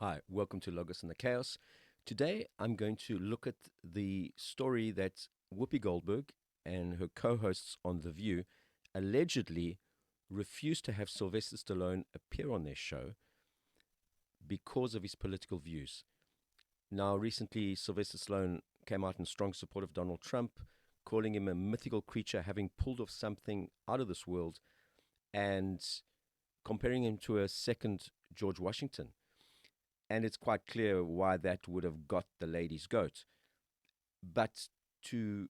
Hi, welcome to Logos and the Chaos. Today I'm going to look at the story that Whoopi Goldberg and her co hosts on The View allegedly refused to have Sylvester Stallone appear on their show because of his political views. Now, recently, Sylvester Stallone came out in strong support of Donald Trump, calling him a mythical creature, having pulled off something out of this world, and comparing him to a second George Washington. And it's quite clear why that would have got the lady's goat. But to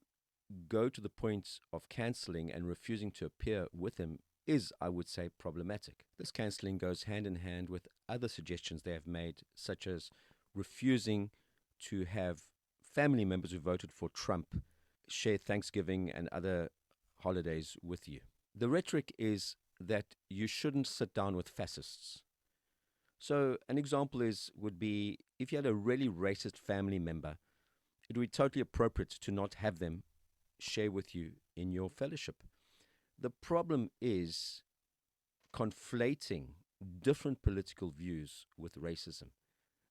go to the point of cancelling and refusing to appear with him is, I would say, problematic. This cancelling goes hand in hand with other suggestions they have made, such as refusing to have family members who voted for Trump share Thanksgiving and other holidays with you. The rhetoric is that you shouldn't sit down with fascists. So an example would be if you had a really racist family member, it would be totally appropriate to not have them share with you in your fellowship. The problem is conflating different political views with racism.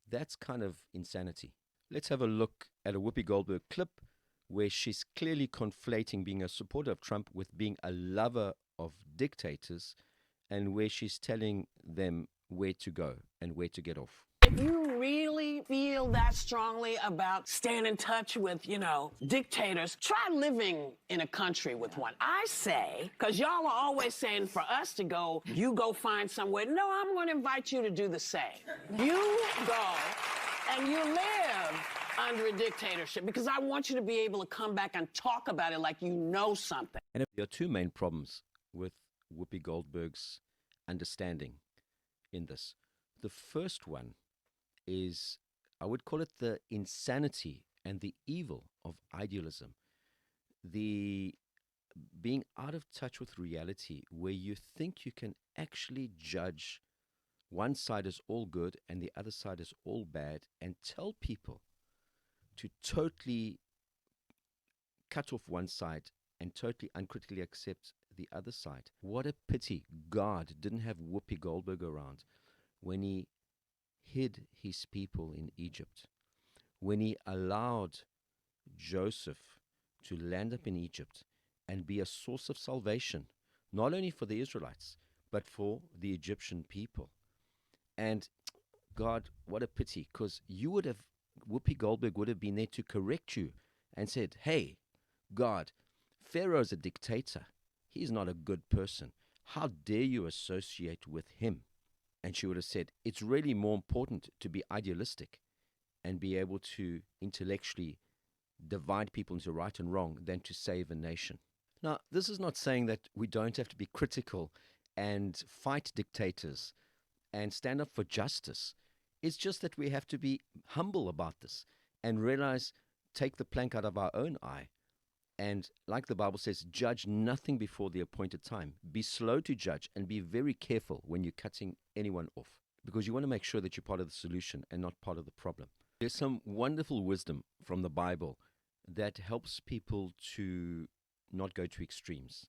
That's kind of insanity. Let's have a look at a Whoopi Goldberg clip where she's clearly conflating being a supporter of Trump with being a lover of dictators, and where she's telling them where to go and where to get off. If you really feel that strongly about staying in touch with, dictators, try living in a country with one. I say, because y'all are always saying for us to go, you go find somewhere. No, I'm going to invite you to do the same. You go and you live under a dictatorship because I want you to be able to come back and talk about it like you know something. And there are two main problems with Whoopi Goldberg's understanding in this. The first one is, I would call it the insanity and the evil of idealism. The being out of touch with reality, where you think you can actually judge one side as all good and the other side as all bad, and tell people to totally cut off one side and totally uncritically accept the other side. What a pity God didn't have Whoopi Goldberg around when he hid his people in Egypt, when he allowed Joseph to land up in Egypt and be a source of salvation, not only for the Israelites, but for the Egyptian people. And God, what a pity, because Whoopi Goldberg would have been there to correct you and said, hey, God, Pharaoh's a dictator. He's not a good person. How dare you associate with him? And she would have said, it's really more important to be idealistic and be able to intellectually divide people into right and wrong than to save a nation. Now, this is not saying that we don't have to be critical and fight dictators and stand up for justice. It's just that we have to be humble about this and realize, take the plank out of our own eye. And like the Bible says, judge nothing before the appointed time. Be slow to judge and be very careful when you're cutting anyone off, because you want to make sure that you're part of the solution and not part of the problem. There's some wonderful wisdom from the Bible that helps people to not go to extremes.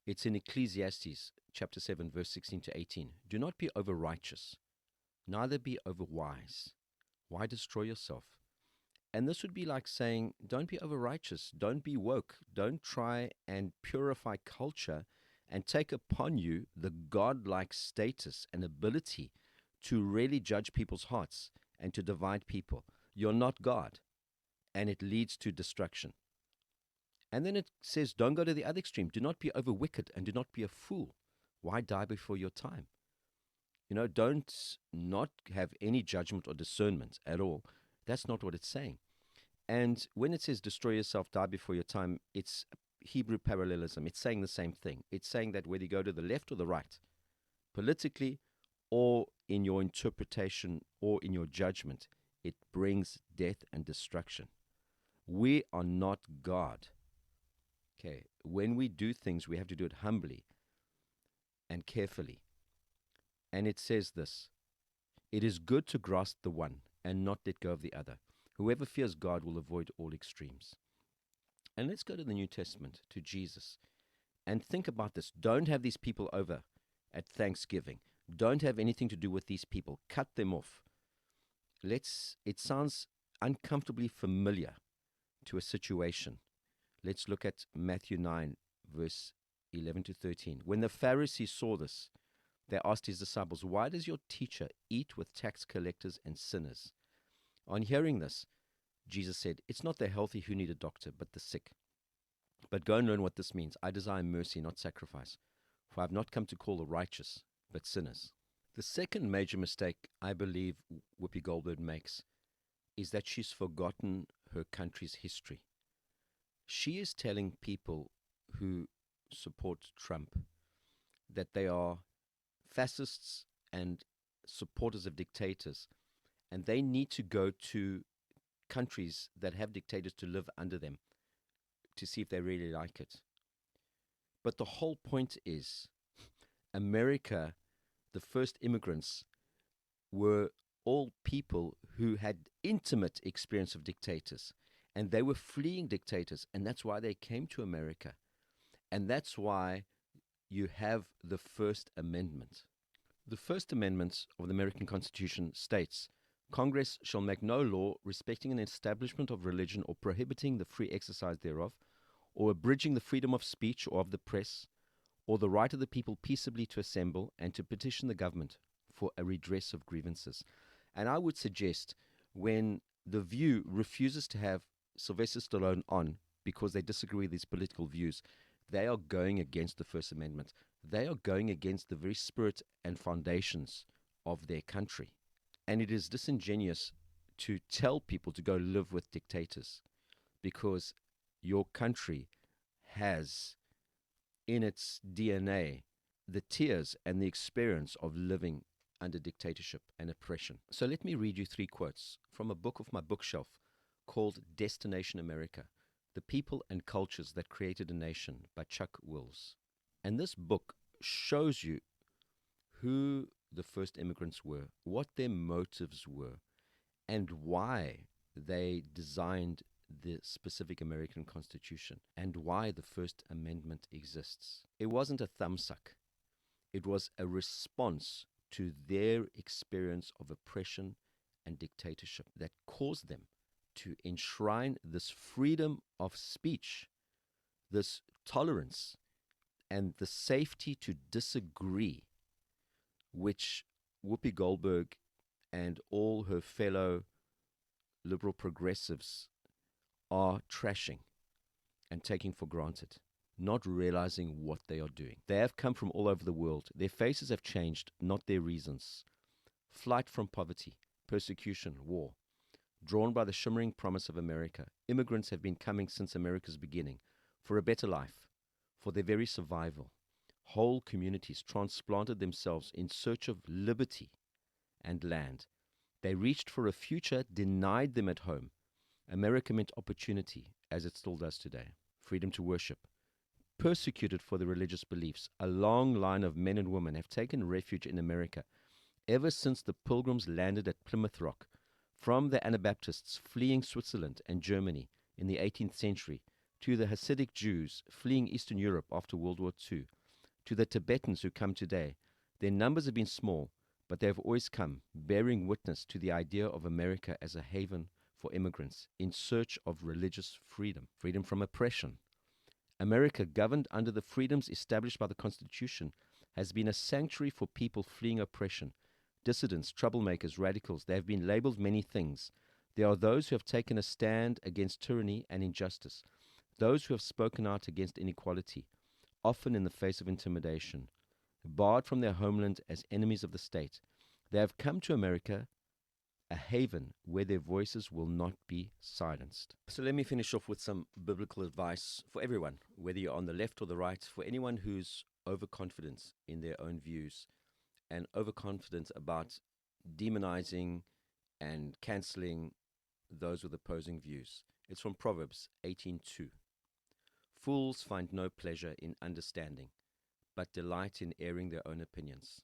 It's in Ecclesiastes chapter 7, verse 16 to 18. Do not be over righteous, neither be over wise. Why destroy yourself? And this would be like saying, don't be over righteous, don't be woke, don't try and purify culture and take upon you the godlike status and ability to really judge people's hearts and to divide people. You're not God, and it leads to destruction. And then it says, don't go to the other extreme. Do not be over wicked and do not be a fool. Why die before your time? Don't not have any judgment or discernment at all. That's not what it's saying. And when it says destroy yourself, die before your time, it's Hebrew parallelism. It's saying the same thing. It's saying that whether you go to the left or the right, politically or in your interpretation or in your judgment, it brings death and destruction. We are not God. Okay, when we do things, we have to do it humbly and carefully. And it says this, it is good to grasp the one and not let go of the other. Whoever fears God will avoid all extremes. And let's go to the New Testament, to Jesus, and think about this. Don't have these people over at Thanksgiving. Don't have anything to do with these people. Cut them off. it sounds uncomfortably familiar to a situation. Let's look at Matthew 9, verse 11 to 13. When the Pharisees saw this, they asked his disciples, "Why does your teacher eat with tax collectors and sinners?" On hearing this, Jesus said, "It's not the healthy who need a doctor, but the sick. But go and learn what this means. I desire mercy, not sacrifice, for I have not come to call the righteous, but sinners." The second major mistake I believe Whoopi Goldberg makes is that she's forgotten her country's history. She is telling people who support Trump that they are fascists and supporters of dictators, and they need to go to countries that have dictators to live under them to see if they really like it. But the whole point is, America, the first immigrants, were all people who had intimate experience of dictators, and they were fleeing dictators, and that's why they came to America. And that's why you have the First Amendment. The First Amendment of the American Constitution states, "Congress shall make no law respecting an establishment of religion or prohibiting the free exercise thereof, or abridging the freedom of speech or of the press, or the right of the people peaceably to assemble and to petition the government for a redress of grievances." And I would suggest, when The View refuses to have Sylvester Stallone on because they disagree with his political views, they are going against the First Amendment. They are going against the very spirit and foundations of their country. And it is disingenuous to tell people to go live with dictators, because your country has in its DNA the tears and the experience of living under dictatorship and oppression. So let me read you 3 quotes from a book of my bookshelf called Destination America: The People and Cultures That Created a Nation by Chuck Wills. And this book shows you who the first immigrants were, what their motives were, and why they designed the specific American Constitution, and why the First Amendment exists. It wasn't a thumbsuck. It was a response to their experience of oppression and dictatorship that caused them to enshrine this freedom of speech, this tolerance, and the safety to disagree, which Whoopi Goldberg and all her fellow liberal progressives are trashing and taking for granted, not realizing what they are doing. They have come from all over the world. Their faces have changed, not their reasons. Flight from poverty, persecution, war. Drawn by the shimmering promise of America, immigrants have been coming since America's beginning, for a better life, for their very survival. Whole communities transplanted themselves in search of liberty and land. They reached for a future denied them at home. America meant opportunity, as it still does today. Freedom to worship. Persecuted for their religious beliefs, a long line of men and women have taken refuge in America ever since the Pilgrims landed at Plymouth Rock, from the Anabaptists fleeing Switzerland and Germany in the 18th century, to the Hasidic Jews fleeing Eastern Europe after World War II, to the Tibetans who come today. Their numbers have been small, but they have always come, bearing witness to the idea of America as a haven for immigrants in search of religious freedom, freedom from oppression. America, governed under the freedoms established by the Constitution, has been a sanctuary for people fleeing oppression. Dissidents, troublemakers, radicals, they have been labeled many things. There are those who have taken a stand against tyranny and injustice, those who have spoken out against inequality, often in the face of intimidation, barred from their homeland as enemies of the state. They have come to America, a haven where their voices will not be silenced. So let me finish off with some biblical advice for everyone, whether you're on the left or the right, for anyone who's overconfident in their own views and overconfident about demonizing and canceling those with opposing views. It's from Proverbs 18:2. Fools find no pleasure in understanding, but delight in airing their own opinions.